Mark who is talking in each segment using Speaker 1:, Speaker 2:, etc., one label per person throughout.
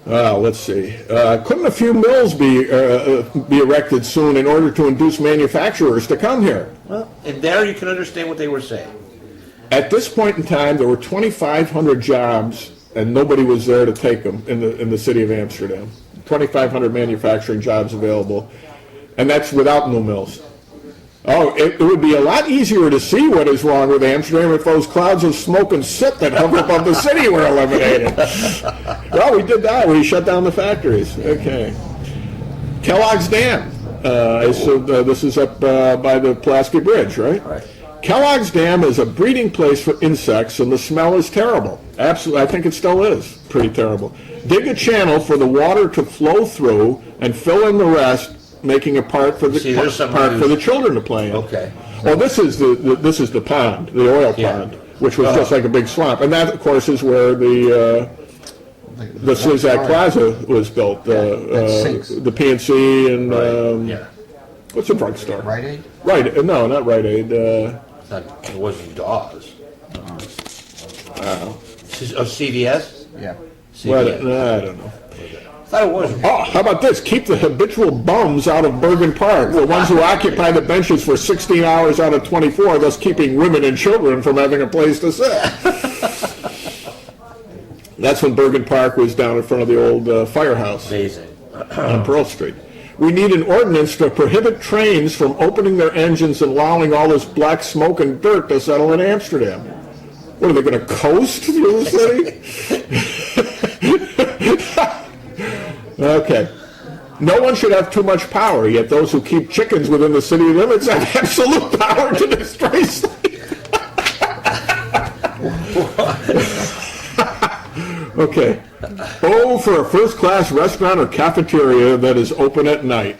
Speaker 1: Let's see. Couldn't a few mills be erected soon in order to induce manufacturers to come here?
Speaker 2: Well, and there you can understand what they were saying.
Speaker 1: At this point in time, there were 2,500 jobs, and nobody was there to take them in the city of Amsterdam. 2,500 manufacturing jobs available, and that's without new mills. Oh, it would be a lot easier to see what is wrong with Amsterdam if those clouds of smoke and soot that hover above the city were eliminated. Well, we did that. We shut down the factories. Okay. Kellogg's Dam. This is up by the Pulaski Bridge, right?
Speaker 2: Right.
Speaker 1: Kellogg's Dam is a breeding place for insects, and the smell is terrible. Absolutely, I think it still is pretty terrible. Dig a channel for the water to flow through and fill in the rest, making a part for the children to play in.
Speaker 2: Okay.
Speaker 1: Well, this is the pond, the oil pond, which was just like a big swamp, and that, of course, is where the Slizak Plaza was built. The PNC and what's the drugstore?
Speaker 3: Rite Aid?
Speaker 1: No, not Rite Aid.
Speaker 2: It wasn't Dawes. CVS?
Speaker 3: Yeah.
Speaker 2: CVS.
Speaker 1: I don't know.
Speaker 2: I thought it was.
Speaker 1: Oh, how about this? Keep the habitual bums out of Bergen Park, the ones who occupy the benches for 16 hours out of 24, thus keeping women and children from having a place to sit. That's when Bergen Park was down in front of the old firehouse.
Speaker 2: Amazing.
Speaker 1: On Pearl Street. We need an ordinance to prohibit trains from opening their engines and allowing all this black smoke and dirt to settle in Amsterdam. What, are they going to coast through the city? Okay. No one should have too much power, yet those who keep chickens within the city limits have absolute power to destroy cities. Okay. Oh, for a first-class restaurant or cafeteria that is open at night.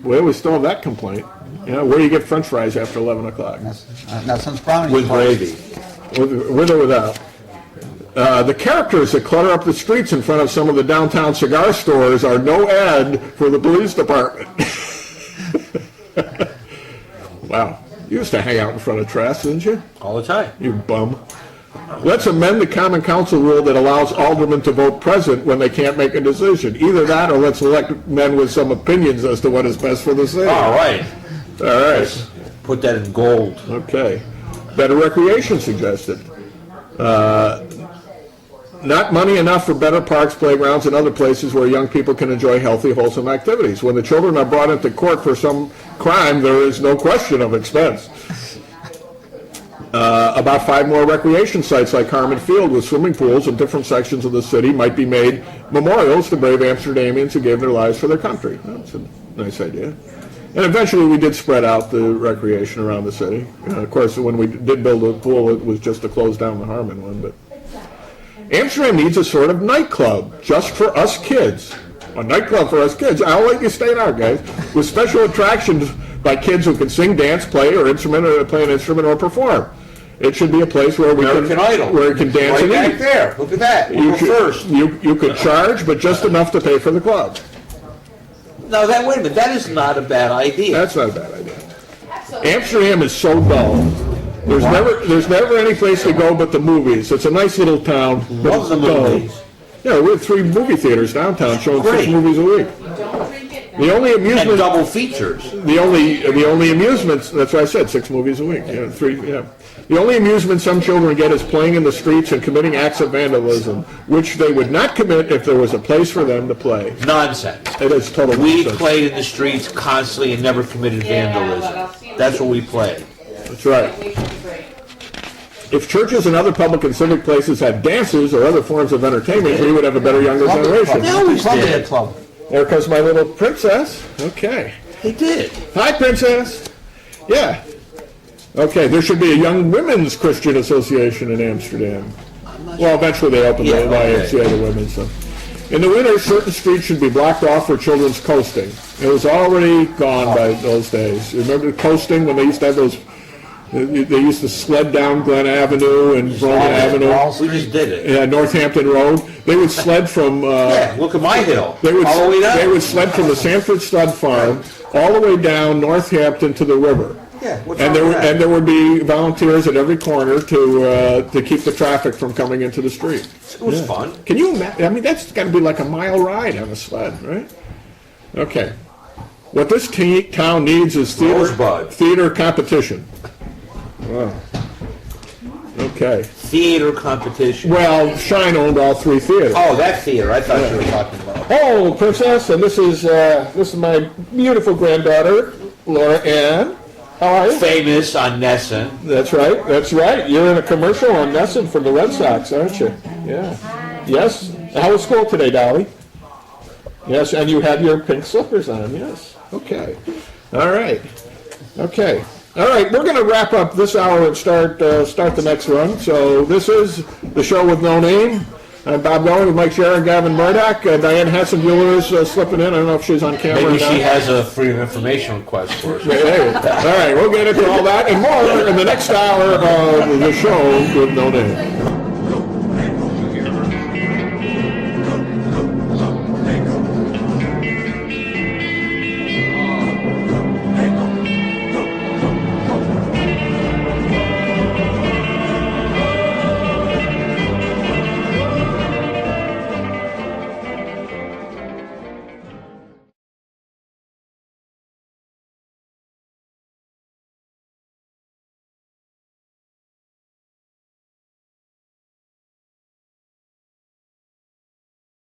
Speaker 1: Well, we still have that complaint. Yeah, where do you get French fries after 11 o'clock?
Speaker 3: Now, since brownies
Speaker 2: With gravy.
Speaker 1: With or without. The characters that clutter up the streets in front of some of the downtown cigar stores are no ad for the police department. Wow. You used to hang out in front of Trask, didn't you?
Speaker 2: All the time.
Speaker 1: You bum. Let's amend the Common Council rule that allows aldermen to vote present when they can't make a decision. Either that or let's elect men with some opinions as to what is best for the city.
Speaker 2: All right.
Speaker 1: All right.
Speaker 2: Put that in gold.
Speaker 1: Okay. Better recreation suggested. Not money enough for better parks, playgrounds, and other places where young people can enjoy healthy, wholesome activities. When the children are brought into court for some crime, there is no question of expense. About 5 more recreation sites like Harmon Field with swimming pools in different sections of the city might be made memorials to brave Amsterdamians who gave their lives for their country. That's a nice idea. And eventually we did spread out the recreation around the city. Of course, when we did build a pool, it was just to close down the Harmon one. But Amsterdam needs a sort of nightclub just for us kids. A nightclub for us kids. I'll let you stay now, guys. With special attractions by kids who can sing, dance, play an instrument, or perform. It should be a place where we
Speaker 2: American Idol.
Speaker 1: Where it can dance
Speaker 2: right
Speaker 1: and
Speaker 2: back
Speaker 1: eat.
Speaker 2: there. Look at that.
Speaker 1: You could charge, but just enough to pay for the club.
Speaker 2: No, wait a minute. That is not a bad idea.
Speaker 1: That's not a bad idea. Amsterdam is so dull. There's never any place to go but the movies. It's a nice little town.
Speaker 2: Love the movies.
Speaker 1: Yeah, we have 3 movie theaters downtown showing 6 movies a week. The only amusement
Speaker 2: and double features.
Speaker 1: The only amusements. That's what I said. 6 movies a week. Yeah, 3. Yeah. The only amusement some children get is playing in the streets and committing acts of vandalism, which they would not commit if there was a place for them to play.
Speaker 2: Nonsense.
Speaker 1: It is total
Speaker 2: We
Speaker 1: nonsense.
Speaker 2: played in the streets constantly and never committed vandalism. That's what we played.
Speaker 1: That's right. If churches and other public and civic places had dances or other forms of entertainment, we would have a better younger generation.
Speaker 2: They always did.
Speaker 3: Club.
Speaker 1: There comes my little princess. Okay.
Speaker 2: They did.
Speaker 1: Hi, princess. Yeah. Okay, there should be a Young Women's Christian Association in Amsterdam. Well, eventually they opened the YMCA to women. So. In the winter, certain streets should be blocked off for children's coasting. It was already gone by those days. Remember coasting when they used to have those? They used to sled down Glen Avenue and Brogan Avenue.
Speaker 2: We just did it.
Speaker 1: Yeah, Northampton Road. They would sled from.
Speaker 2: Look at my hill.
Speaker 1: They would,
Speaker 2: all the way down.
Speaker 1: They would sled from the Sanford Stud Farm all the way down Northampton to the river.
Speaker 2: Yeah, what's
Speaker 1: And
Speaker 2: wrong with that?
Speaker 1: there would be volunteers at every corner to keep the traffic from coming into the street.
Speaker 2: It was fun.
Speaker 1: Can you imagine? I mean, that's got to be like a mile ride on a sled, right? Okay. What this town needs is
Speaker 2: Rosebud.
Speaker 1: theater competition. Wow. Okay.
Speaker 2: Theater competition.
Speaker 1: Well, Shine owned all 3 theaters.
Speaker 2: Oh, that theater. I thought you were talking about.
Speaker 1: Oh, Princess, and this is my beautiful granddaughter, Laura Ann. How are you?
Speaker 2: Famous on Nesson.
Speaker 1: That's right. That's right. You're in a commercial on Nesson for the Red Sox, aren't you? Yeah. Yes. How was school today, Dolly? Yes, and you have your pink slippers on. Yes. Okay. All right. Okay. All right. We're going to wrap up this hour and start the next one. So this is the show with no name. I'm Bob Gowen with Mike Chiara and Gavin Murdoch. Diane Hansen-Bueller is slipping in. I don't know if she's on camera
Speaker 2: Maybe
Speaker 1: or not.
Speaker 2: she has a freedom of information request for us.
Speaker 1: Hey, all right, we'll get into all that and more in the next hour of the show with no name.